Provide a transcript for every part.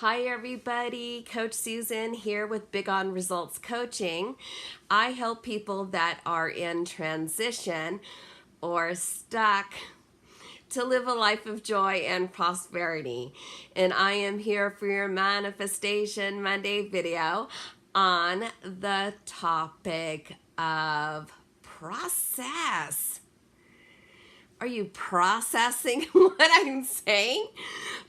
Hi everybody, Coach Susan here with Big on Results Coaching. I help people that are in transition or stuck to live a life of joy and prosperity. And I am here for your Manifestation Monday video on the topic of process. Are you processing what I'm saying?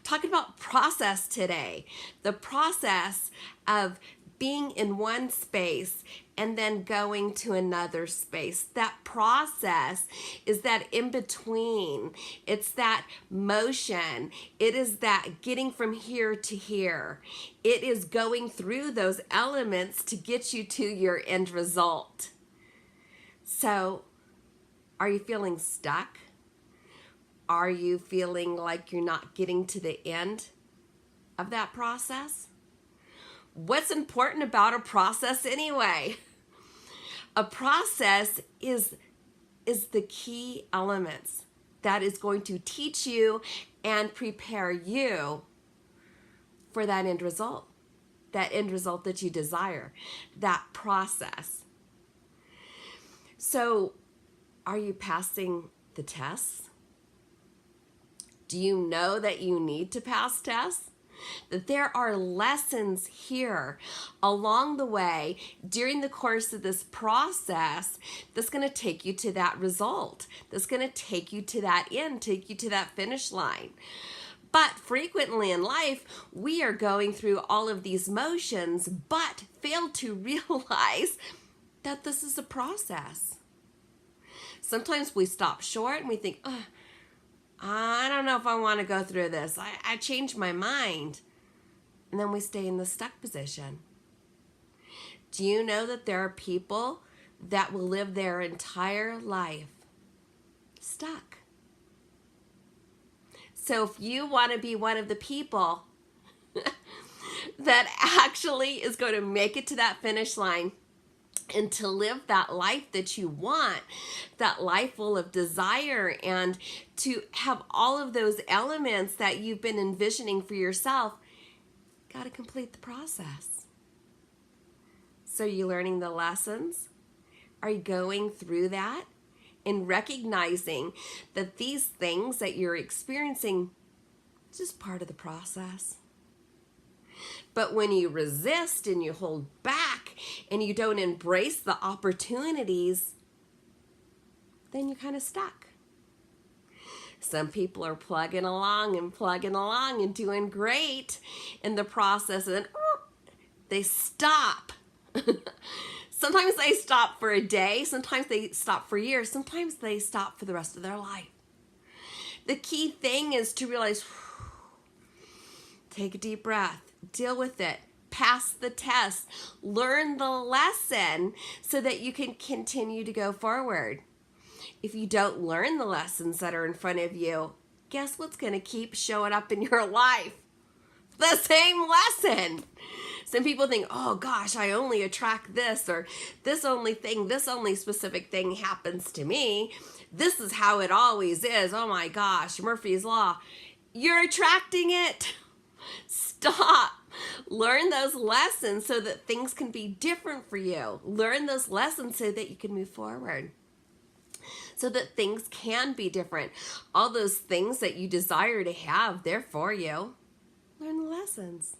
Talking about process today. The process of being in one space and then going to another space. That process is that in between. It's that motion. It is that getting from here to here. It is going through those elements to get you to your end result. So, are you feeling stuck? Are you feeling like you're not getting to the end of that process? What's important about a process anyway? A process is the key elements that is going to teach you and prepare you for that end result that you desire, that process. So, are you passing the tests? Do you know that you need to pass tests? That there are lessons here along the way during the course of this process that's going to take you to that result, that's going to take you to that end, take you to that finish line. But frequently in life, we are going through all of these motions, but fail to realize that this is a process. Sometimes we stop short and we think, I don't know if I want to go through this. I changed my mind. And then we stay in the stuck position. Do you know that there are people that will live their entire life stuck? So if you want to be one of the people that actually is going to make it to that finish line, and to live that life that you want, that life full of desire, and to have all of those elements that you've been envisioning for yourself, got to complete the process. So are you learning the lessons? Are you going through that and recognizing that these things that you're experiencing is just part of the process? But when you resist and you hold back and you don't embrace the opportunities, then you're kind of stuck. Some people are plugging along and doing great in the process, and then they stop. Sometimes they stop for a day, sometimes they stop for years, sometimes they stop for the rest of their life. The key thing is to realize, take a deep breath. Deal with it. Pass the test. Learn the lesson so that you can continue to go forward. If you don't learn the lessons that are in front of you, guess what's going to keep showing up in your life? The same lesson. Some people think, oh gosh, I only attract this, or this only specific thing happens to me. This is how it always is. Oh my gosh, Murphy's Law. You're attracting it. Stop. Learn those lessons so that things can be different for you. Learn those lessons so that you can move forward. So that things can be different. All those things that you desire to have, they're for you. Learn the lessons.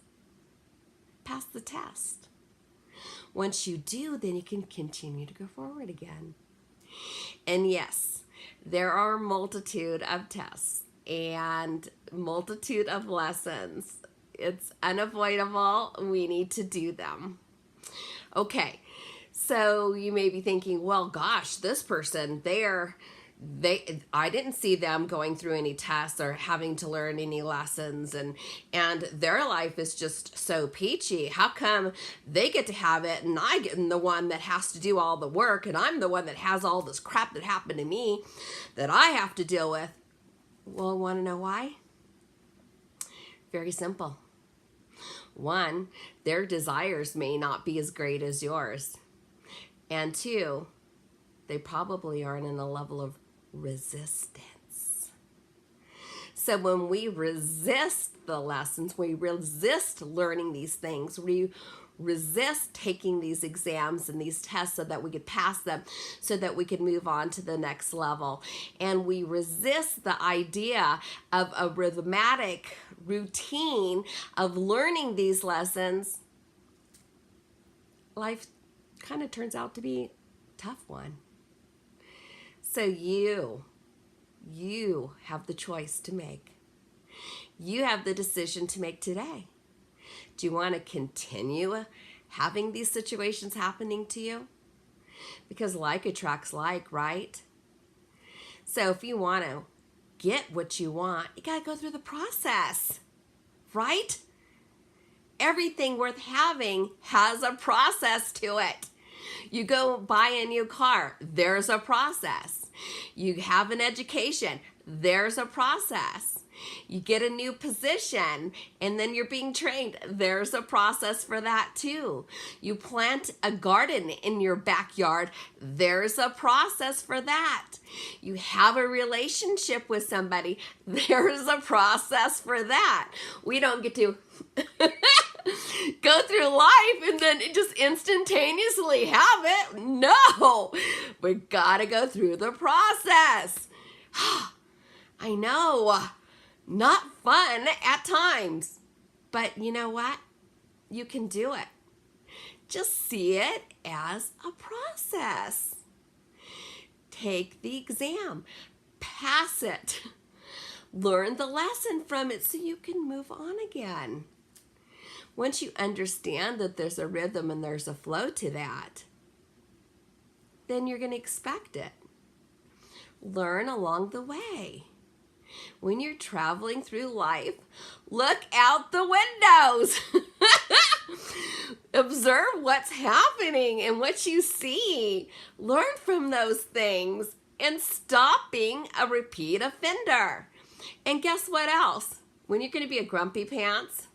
Pass the test. Once you do, then you can continue to go forward again. And yes, there are a multitude of tests and multitude of lessons. It's unavoidable. We need to do them. Okay, so you may be thinking, well, gosh, this person, I didn't see them going through any tests or having to learn any lessons, and their life is just so peachy. How come they get to have it and I get the one that has to do all the work, and I'm the one that has all this crap that happened to me that I have to deal with? Well, want to know why? Very simple. One, their desires may not be as great as yours. And two, they probably aren't in a level of resistance. So when we resist the lessons, we resist learning these things, we resist taking these exams and these tests so that we could pass them, so that we could move on to the next level. And we resist the idea of a rhythmic routine of learning these lessons. Life kind of turns out to be a tough one. So you have the choice to make. You have the decision to make today. Do you want to continue having these situations happening to you? Because like attracts like, right? So if you want to get what you want, you got to go through the process, right? Everything worth having has a process to it. You go buy a new car, there's a process. You have an education, there's a process. You get a new position and then you're being trained, there's a process for that too. You plant a garden in your backyard, there's a process for that. You have a relationship with somebody, there's a process for that. We don't get to go through life and then just instantaneously have it. No, we gotta go through the process. I know, not fun at times, but you know what? You can do it. Just see it as a process. Take the exam, pass it, learn the lesson from it so you can move on again. Once you understand that there's a rhythm and there's a flow to that, then you're going to expect it. Learn along the way. When you're traveling through life, look out the windows. Observe what's happening and what you see. Learn from those things and stop being a repeat offender. And guess what else? When you're going to be a grumpy pants,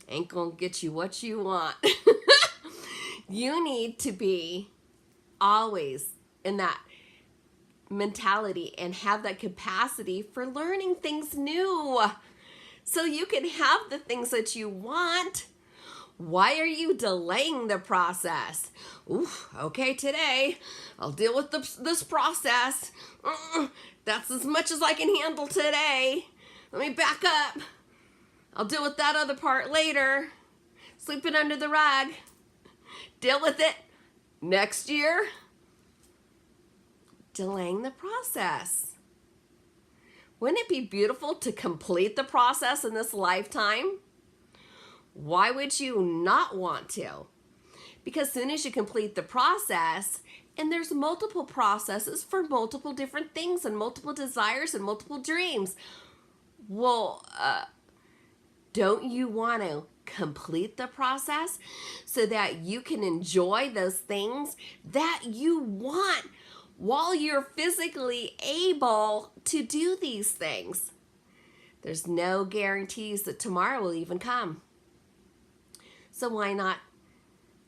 ain't gonna get you what you want. You need to be always in that mentality and have that capacity for learning things new so you can have the things that you want. Why are you delaying the process? Okay, today I'll deal with this process. That's as much as I can handle today. Let me back up. I'll deal with that other part later. Sleeping under the rug. Deal with it next year. Delaying the process. Wouldn't it be beautiful to complete the process in this lifetime? Why would you not want to? Because as soon as you complete the process, and there's multiple processes for multiple different things and multiple desires and multiple dreams. Well, don't you want to complete the process so that you can enjoy those things that you want while you're physically able to do these things? There's no guarantees that tomorrow will even come. So why not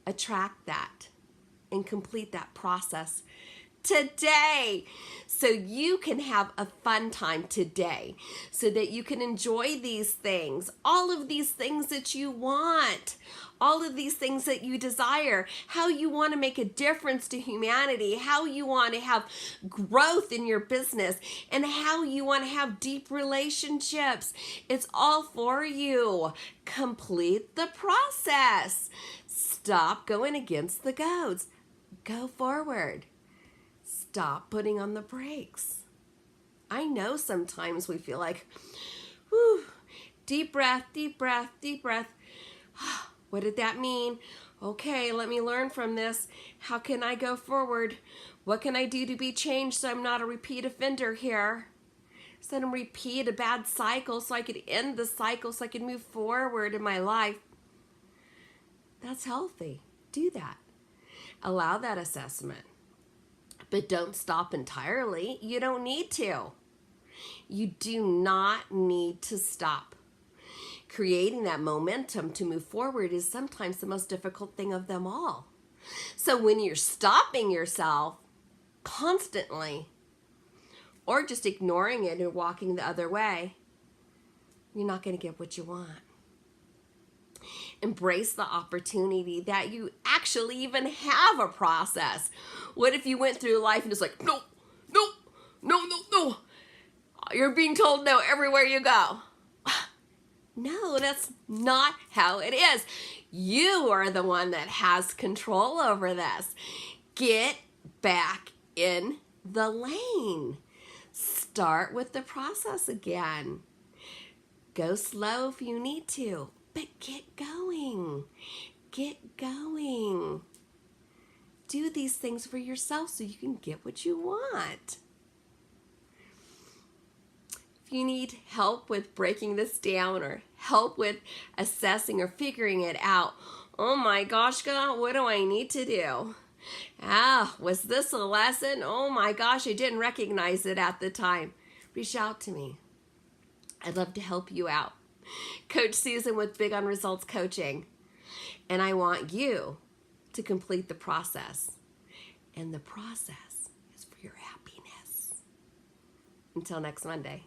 attract that and complete that process today so you can have a fun time today, so that you can enjoy these things, all of these things that you want, all of these things that you desire, how you want to make a difference to humanity, how you want to have growth in your business, and how you want to have deep relationships. It's all for you. Complete the process. Stop going against the goats. Go forward. Stop putting on the brakes. I know sometimes we feel like, whew, deep breath, deep breath, deep breath. What did that mean? Okay, let me learn from this. How can I go forward? What can I do to be changed so I'm not a repeat offender here? So I don't repeat a bad cycle, so I could end the cycle, so I can move forward in my life. That's healthy. Do that. Allow that assessment. But don't stop entirely. You don't need to. You do not need to stop. Creating that momentum to move forward is sometimes the most difficult thing of them all. So when you're stopping yourself constantly, or just ignoring it and walking the other way, you're not going to get what you want. Embrace the opportunity that you actually even have a process. What if you went through life and it's like, no, no, no, no, no. You're being told no everywhere you go. No, that's not how it is. You are the one that has control over this. Get back in the lane. Start with the process again. Go slow if you need to, but get going. Get going. Do these things for yourself so you can get what you want. If you need help with breaking this down or help with assessing or figuring it out, oh my gosh, God, what do I need to do? Was this a lesson? Oh my gosh, I didn't recognize it at the time. Reach out to me. I'd love to help you out. Coach Susan with Big on Results Coaching. And I want you to complete the process. And the process is for your happiness. Until next Monday.